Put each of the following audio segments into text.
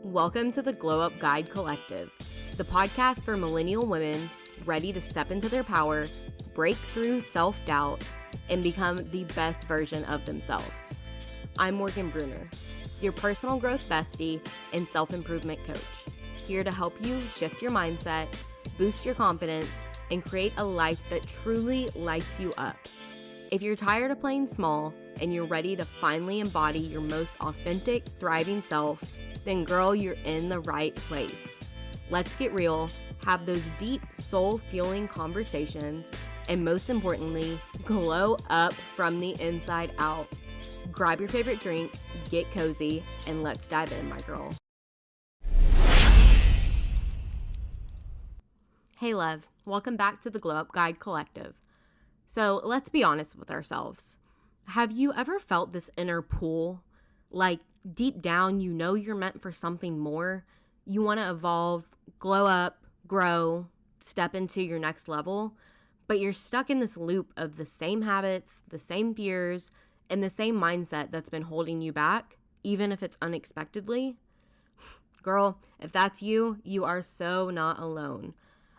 Welcome to the Glow Up Guide Collective, the podcast for millennial women ready to step into their power, break through self-doubt, and become the best version of themselves. I'm Morgan Bruner, your personal growth bestie and self-improvement coach, here to help you shift your mindset, boost your confidence, and create a life that truly lights you up. If you're tired of playing small and you're ready to finally embody your most authentic, thriving self, then girl, you're in the right place. Let's get real, have those deep, soul-fueling conversations, and most importantly, glow up from the inside out. Grab your favorite drink, get cozy, and let's dive in, my girl. Hey love, welcome back to the Glow Up Guide Collective. So let's be honest with ourselves. Have you ever felt this inner pull? Like deep down, you know you're meant for something more. You want to evolve, glow up, grow, step into your next level, but you're stuck in this loop of the same habits, the same fears, and the same mindset that's been holding you back, even if it's unexpectedly. Girl, if that's you, you are so not alone.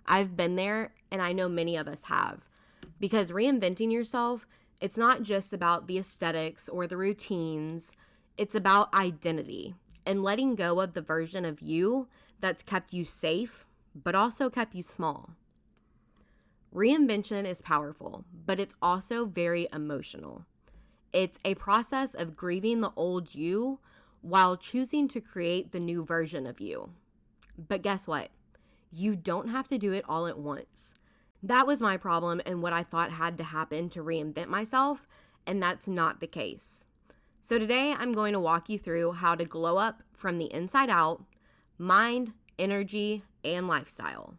I've been there, and I know many of us have. Because reinventing yourself, it's not just about the aesthetics or the routines. It's about identity and letting go of the version of you that's kept you safe, but also kept you small. Reinvention is powerful, but it's also very emotional. It's a process of grieving the old you while choosing to create the new version of you. But guess what? You don't have to do it all at once. That was my problem and what I thought had to happen to reinvent myself, and that's not the case. So today I'm going to walk you through how to glow up from the inside out, mind, energy, and lifestyle.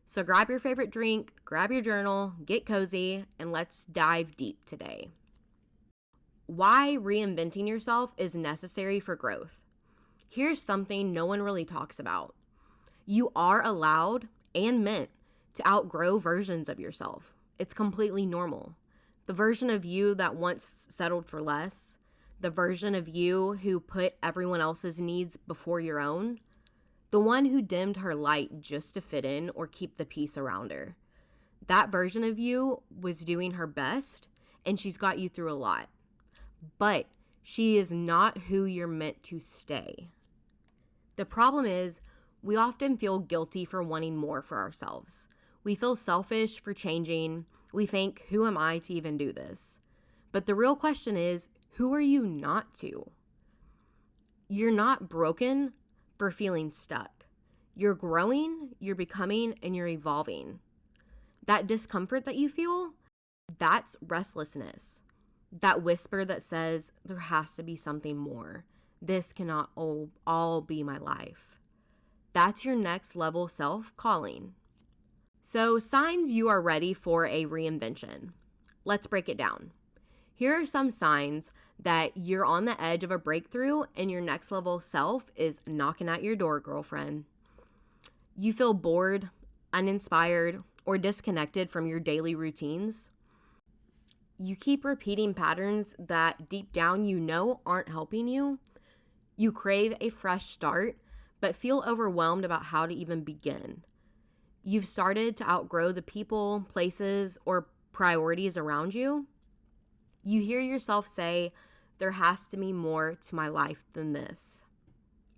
So grab your favorite drink, grab your journal, get cozy, and let's dive deep today. Why reinventing yourself is necessary for growth. Here's something no one really talks about. You are allowed and meant to outgrow versions of yourself. It's completely normal. The version of you that once settled for less, the version of you who put everyone else's needs before your own, the one who dimmed her light just to fit in or keep the peace around her. That version of you was doing her best, and she's got you through a lot. But she is not who you're meant to stay. The problem is, we often feel guilty for wanting more for ourselves. We feel selfish for changing. We think, who am I to even do this? But the real question is, who are you not to? You're not broken for feeling stuck. You're growing, you're becoming, and you're evolving. That discomfort that you feel, that's restlessness. That whisper that says, there has to be something more. This cannot all be my life. That's your next level self calling. So, signs you are ready for a reinvention. Let's break it down. Here are some signs that you're on the edge of a breakthrough and your next level self is knocking at your door, girlfriend. You feel bored, uninspired, or disconnected from your daily routines. You keep repeating patterns that deep down you know aren't helping you. You crave a fresh start, but feel overwhelmed about how to even begin. You've started to outgrow the people, places, or priorities around you. You hear yourself say, there has to be more to my life than this.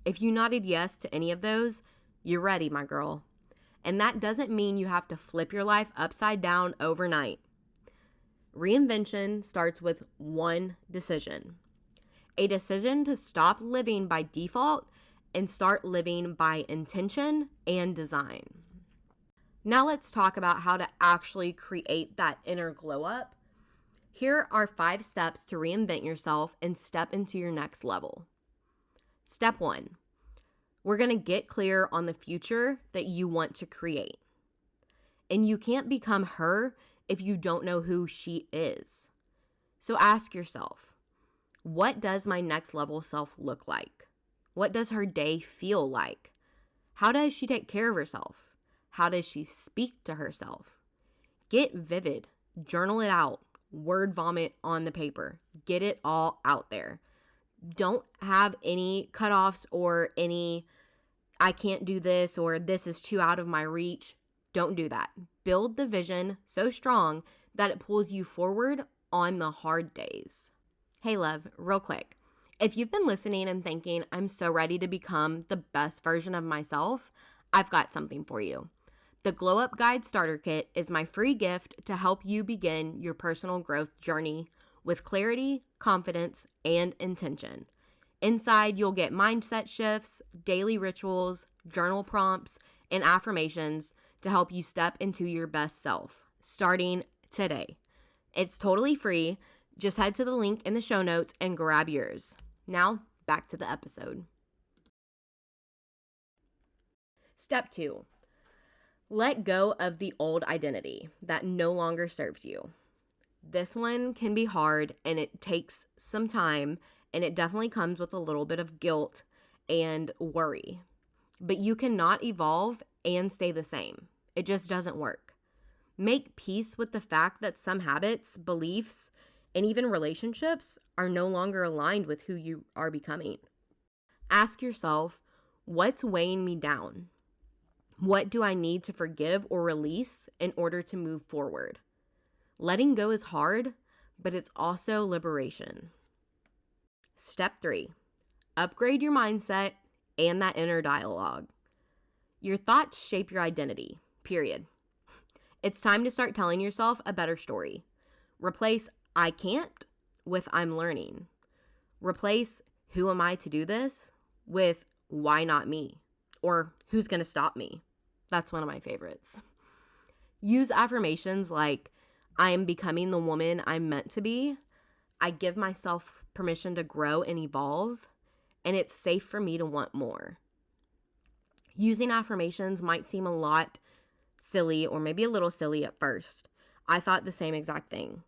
If you nodded yes to any of those, you're ready, my girl. And that doesn't mean you have to flip your life upside down overnight. Reinvention starts with one decision. A decision to stop living by default and start living by intention and design. Now let's talk about how to actually create that inner glow up. Here are 5 steps to reinvent yourself and step into your next level. Step 1, we're going to get clear on the future that you want to create. And you can't become her if you don't know who she is. So ask yourself, what does my next level self look like? What does her day feel like? How does she take care of herself? How does she speak to herself? Get vivid, journal it out, word vomit on the paper. Get it all out there. Don't have any cutoffs or any I can't do this, or this is too out of my reach. Don't do that. Build the vision so strong that it pulls you forward on the hard days. Hey, love, real quick. If you've been listening and thinking, I'm so ready to become the best version of myself, I've got something for you. The Glow Up Guide Starter Kit is my free gift to help you begin your personal growth journey with clarity, confidence, and intention. Inside, you'll get mindset shifts, daily rituals, journal prompts, and affirmations to help you step into your best self, starting today. It's totally free. Just head to the link in the show notes and grab yours. Now, back to the episode. Step 2. Let go of the old identity that no longer serves you. This one can be hard, and it takes some time, and it definitely comes with a little bit of guilt and worry. But you cannot evolve and stay the same. It just doesn't work. Make peace with the fact that some habits, beliefs, and even relationships are no longer aligned with who you are becoming. Ask yourself, what's weighing me down? What do I need to forgive or release in order to move forward? Letting go is hard, but it's also liberation. Step 3, upgrade your mindset and that inner dialogue. Your thoughts shape your identity, period. It's time to start telling yourself a better story. Replace I can't with I'm learning. Replace who am I to do this with why not me? Or who's going to stop me? That's one of my favorites. Use affirmations like I am becoming the woman I'm meant to be. I give myself permission to grow and evolve, and it's safe for me to want more. Using affirmations might seem a lot silly or maybe a little silly at first. I thought the same exact thing.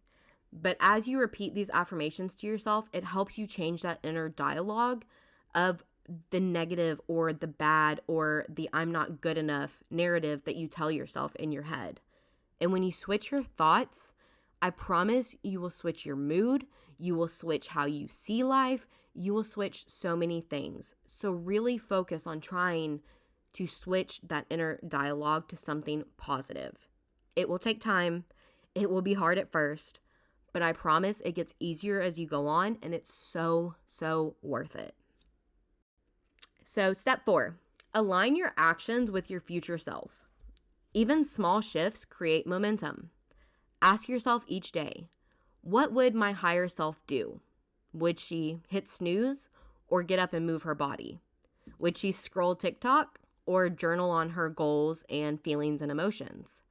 But as you repeat these affirmations to yourself, it helps you change that inner dialogue of the negative or the bad or the I'm not good enough narrative that you tell yourself in your head. And when you switch your thoughts, I promise you will switch your mood, you will switch how you see life, you will switch so many things. So really focus on trying to switch that inner dialogue to something positive. It will take time. It will be hard at first, but I promise it gets easier as you go on, and it's so, so worth it. So step 4, align your actions with your future self. Even small shifts create momentum. Ask yourself each day, what would my higher self do? Would she hit snooze or get up and move her body? Would she scroll TikTok or journal on her goals and feelings and emotions?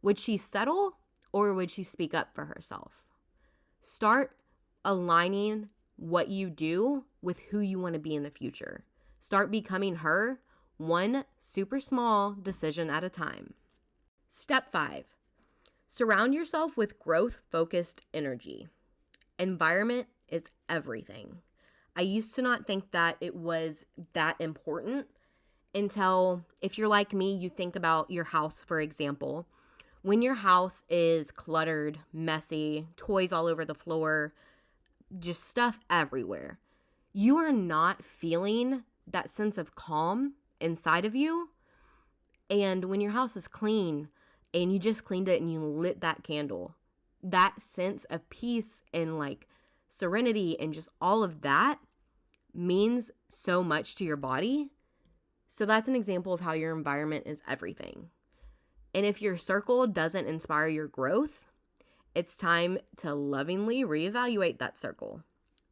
Would she settle or would she speak up for herself? Start aligning what you do with who you want to be in the future. Start becoming her, one super small decision at a time. Step 5, surround yourself with growth-focused energy. Environment is everything. I used to not think that it was that important until, if you're like me, you think about your house, for example. When your house is cluttered, messy, toys all over the floor, just stuff everywhere, you are not feeling that sense of calm inside of you. And when your house is clean and you just cleaned it and you lit that candle, that sense of peace and like serenity and just all of that means so much to your body. So that's an example of how your environment is everything. And if your circle doesn't inspire your growth, it's time to lovingly reevaluate that circle.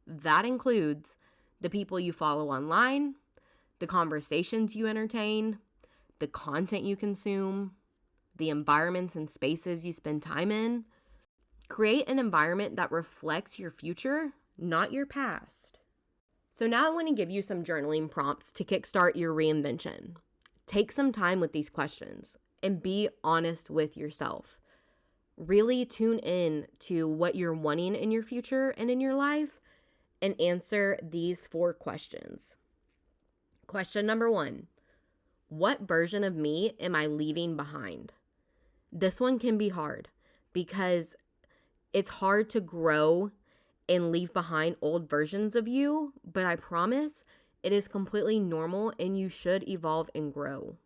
That includes the people you follow online, the conversations you entertain, the content you consume, the environments and spaces you spend time in. Create an environment that reflects your future, not your past. So now I want to give you some journaling prompts to kickstart your reinvention. Take some time with these questions and be honest with yourself. Really tune in to what you're wanting in your future and in your life and answer these 4 questions. Question number 1, what version of me am I leaving behind? This one can be hard because it's hard to grow and leave behind old versions of you, but I promise It is completely normal and you should evolve and grow.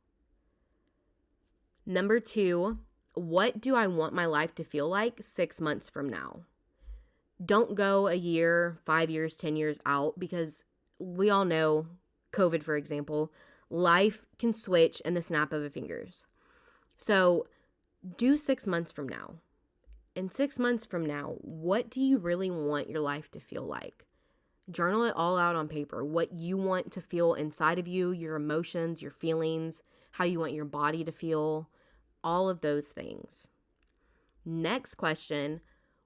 Number 2, what do I want my life to feel like 6 months from now? Don't go a year, 5 years, 10 years out, because we all know, COVID, for example, life can switch in the snap of a fingers. So do 6 months from now. In 6 months from now, what do you really want your life to feel like? Journal it all out on paper. What you want to feel inside of you, your emotions, your feelings, how you want your body to feel, all of those things. Next question,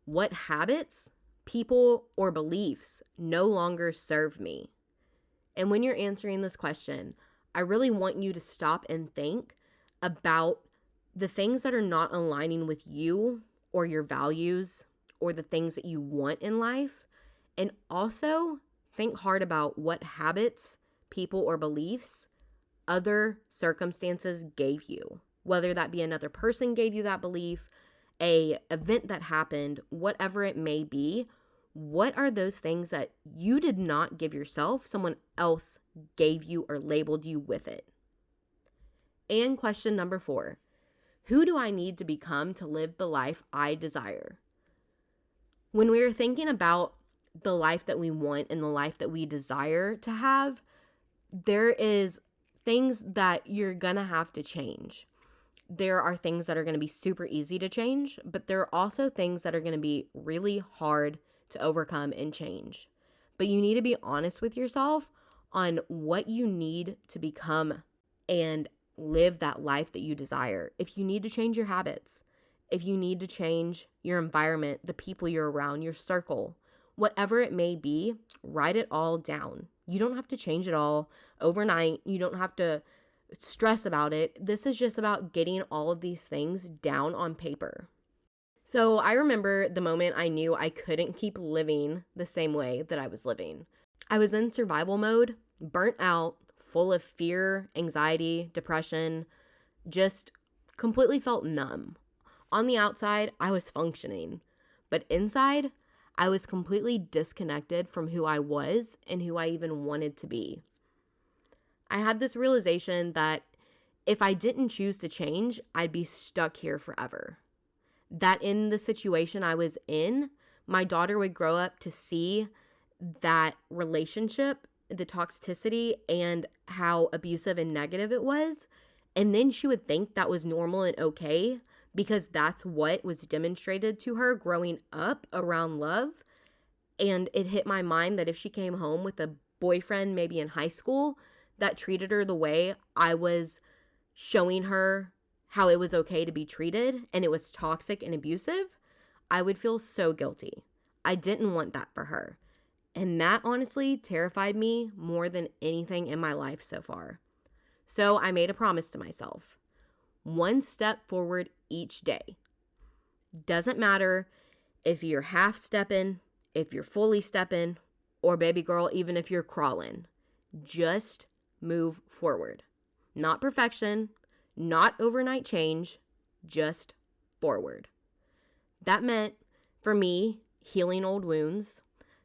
what habits, people, or beliefs no longer serve me? And when you're answering this question, I really want you to stop and think about the things that are not aligning with you or your values or the things that you want in life. And also think hard about what habits, people, or beliefs other circumstances gave you. Whether that be another person gave you that belief, a event that happened, whatever it may be, what are those things that you did not give yourself, someone else gave you or labeled you with it? And question number 4, who do I need to become to live the life I desire? When we are thinking about the life that we want and the life that we desire to have, there is things that you're gonna have to change. There are things that are gonna be super easy to change, but there are also things that are gonna be really hard to overcome and change. But you need to be honest with yourself on what you need to become and live that life that you desire. If you need to change your habits, if you need to change your environment, the people you're around, your circle, whatever it may be, write it all down. You don't have to change it all overnight. You don't have to stress about it. This is just about getting all of these things down on paper. So I remember the moment I knew I couldn't keep living the same way that I was living. I was in survival mode, burnt out, full of fear, anxiety, depression, just completely felt numb. On the outside, I was functioning, but inside, I was completely disconnected from who I was and who I even wanted to be. I had this realization that if I didn't choose to change, I'd be stuck here forever. That in the situation I was in, my daughter would grow up to see that relationship, the toxicity, and how abusive and negative it was. And then she would think that was normal and okay because that's what was demonstrated to her growing up around love. And it hit my mind that if she came home with a boyfriend, maybe in high school, that treated her the way I was showing her how it was okay to be treated and it was toxic and abusive, I would feel so guilty. I didn't want that for her. And that honestly terrified me more than anything in my life so far. So I made a promise to myself. 1 step forward each day. Doesn't matter if you're half stepping, if you're fully stepping, or baby girl, even if you're crawling. Just move forward. Not perfection, not overnight change, just forward. That meant, for me, healing old wounds.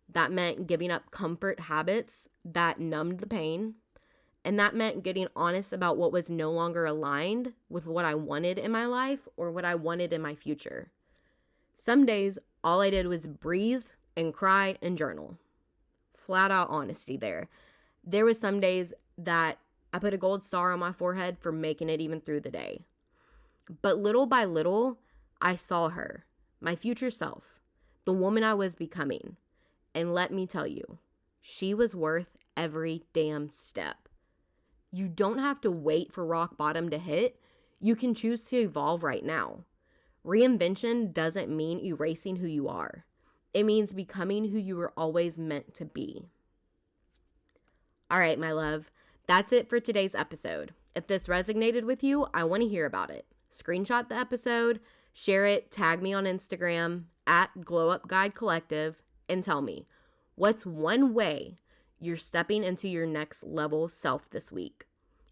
That meant giving up comfort habits that numbed the pain. And that meant getting honest about what was no longer aligned with what I wanted in my life or what I wanted in my future. Some days, all I did was breathe and cry and journal. Flat out honesty there. There was some days that I put a gold star on my forehead for making it even through the day. But little by little, I saw her, my future self, the woman I was becoming. And let me tell you, she was worth every damn step. You don't have to wait for rock bottom to hit. You can choose to evolve right now. Reinvention doesn't mean erasing who you are. It means becoming who you were always meant to be. All right, my love, that's it for today's episode. If this resonated with you, I want to hear about it. Screenshot the episode, share it, tag me on Instagram at Glow Up Guide Collective, and tell me, what's one way you're stepping into your next level self this week?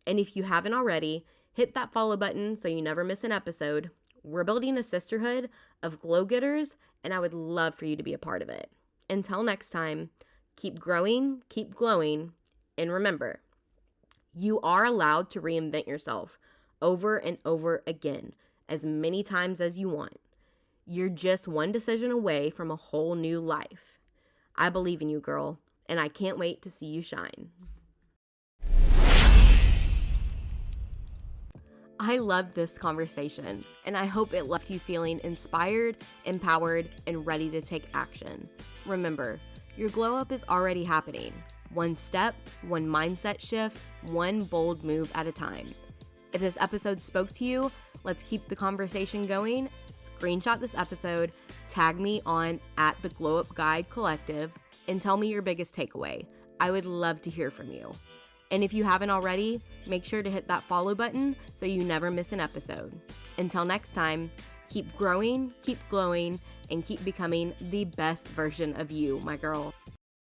And if you haven't already, hit that follow button so you never miss an episode. We're building a sisterhood of glow getters, and I would love for you to be a part of it. Until next time, keep growing, keep glowing, And remember, you are allowed to reinvent yourself over and over again, as many times as you want. You're just one decision away from a whole new life. I believe in you, girl, and I can't wait to see you shine. I loved this conversation, and I hope it left you feeling inspired, empowered, and ready to take action. Remember, your glow up is already happening. One step, one mindset shift, one bold move at a time. If this episode spoke to you, let's keep the conversation going. Screenshot this episode, tag me on @theglowupguide collective, and tell me your biggest takeaway. I would love to hear from you. And if you haven't already, make sure to hit that follow button so you never miss an episode. Until next time, keep growing, keep glowing, and keep becoming the best version of you, my girl.